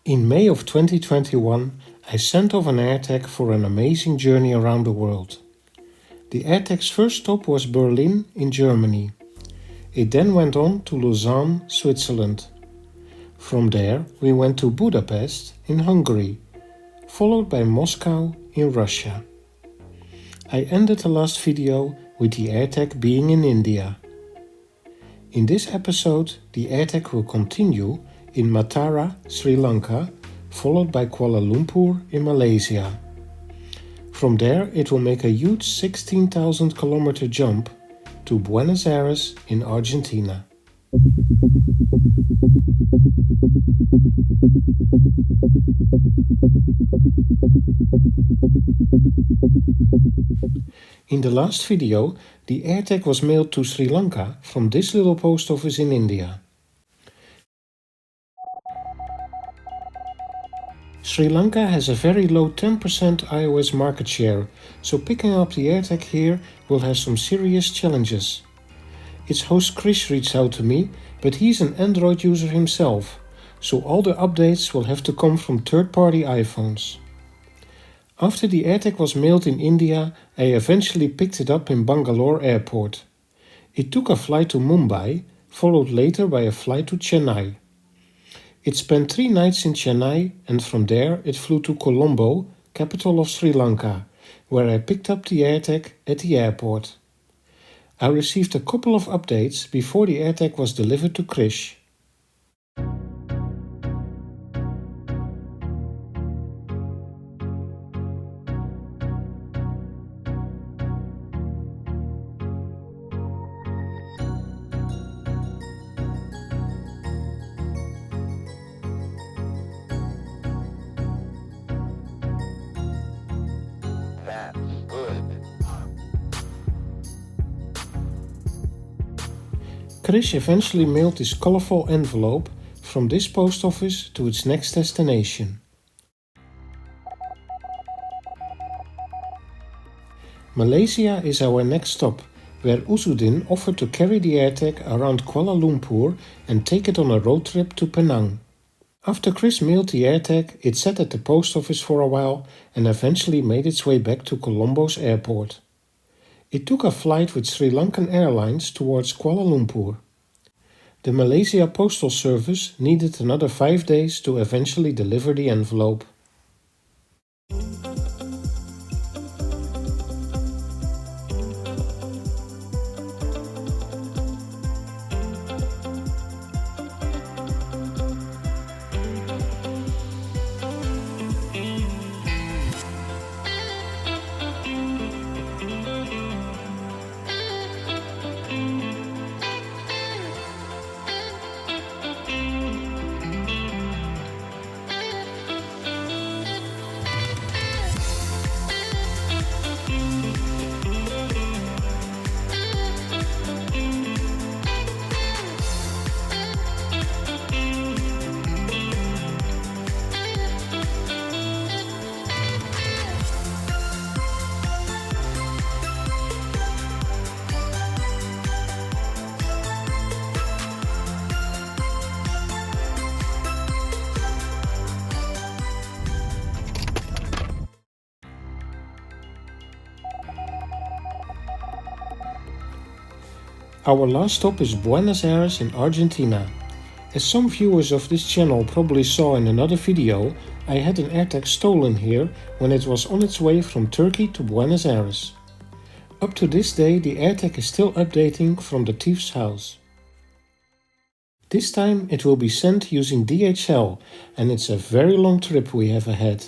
In May of 2021, I sent off an Airtag for an amazing journey around the world. The Airtag's first stop was Berlin in Germany. It then went on to Lausanne, Switzerland. From there we went to Budapest in Hungary, followed by Moscow in Russia. I ended the last video with the Airtag being in India. In this episode, the Airtag will continue in Matara, Sri Lanka, followed by Kuala Lumpur in Malaysia. From there it will make a huge 16,000 kilometer jump to Buenos Aires in Argentina. In the last video, the Airtag was mailed to Sri Lanka from this little post office in India. Sri Lanka has a very low 10% iOS market share, so picking up the Airtag here will have some serious challenges. Its host Chris reached out to me, but he's an Android user himself, so all the updates will have to come from third-party iPhones. After the Airtag was mailed in India, I eventually picked it up in Bangalore airport. It took a flight to Mumbai, followed later by a flight to Chennai. It spent 3 nights in Chennai and from there it flew to Colombo, capital of Sri Lanka, where I picked up the Airtag at the airport. I received a couple of updates before the Airtag was delivered to Krish. Krish eventually mailed this colorful envelope from this post office to its next destination. Malaysia is our next stop, where Uzudin offered to carry the Airtag around Kuala Lumpur and take it on a road trip to Penang. After Chris mailed the Airtag, it sat at the post office for a while and eventually made its way back to Colombo's airport. It took a flight with Sri Lankan Airlines towards Kuala Lumpur. The Malaysia Postal Service needed another 5 days to eventually deliver the envelope. Our last stop is Buenos Aires in Argentina. As some viewers of this channel probably saw in another video, I had an Airtag stolen here when it was on its way from Turkey to Buenos Aires. Up to this day the Airtag is still updating from the thief's house. This time it will be sent using DHL and it's a very long trip we have ahead.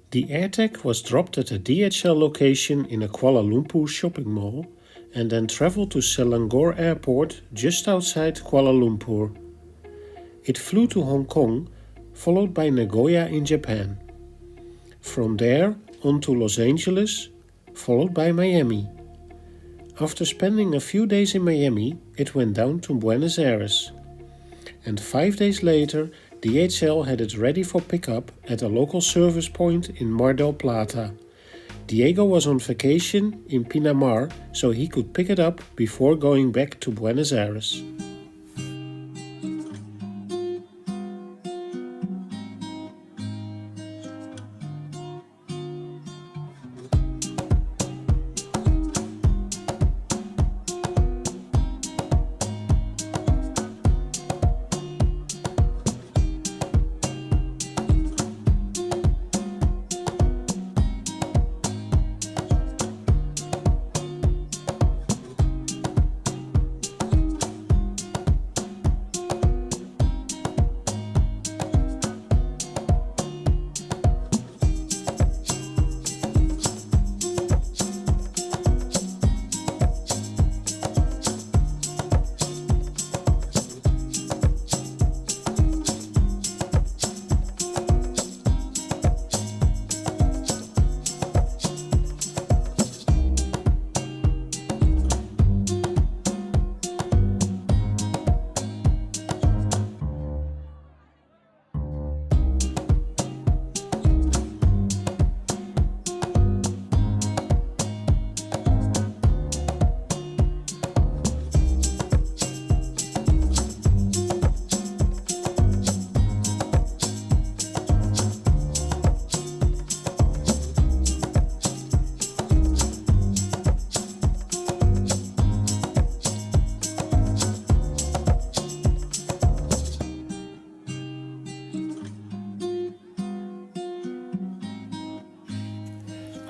The Airtag was dropped at a DHL location in a Kuala Lumpur shopping mall and then traveled to Selangor Airport just outside Kuala Lumpur. It flew to Hong Kong, followed by Nagoya in Japan. From there on to Los Angeles, followed by Miami. After spending a few days in Miami, it went down to Buenos Aires. And 5 days later, DHL had it ready for pickup at a local service point in Mar del Plata. Diego was on vacation in Pinamar, so he could pick it up before going back to Buenos Aires.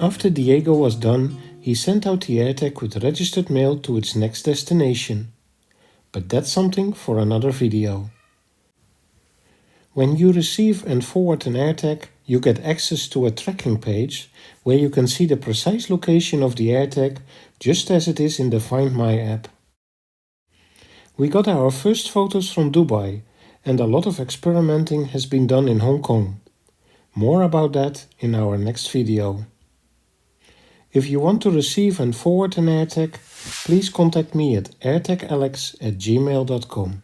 After Diego was done, he sent out the AirTag with registered mail to its next destination. But that's something for another video. When you receive and forward an AirTag, you get access to a tracking page where you can see the precise location of the AirTag just as it is in the Find My app. We got our first photos from Dubai, and a lot of experimenting has been done in Hong Kong. More about that in our next video. If you want to receive and forward an AirTag, please contact me at airtagalex@gmail.com.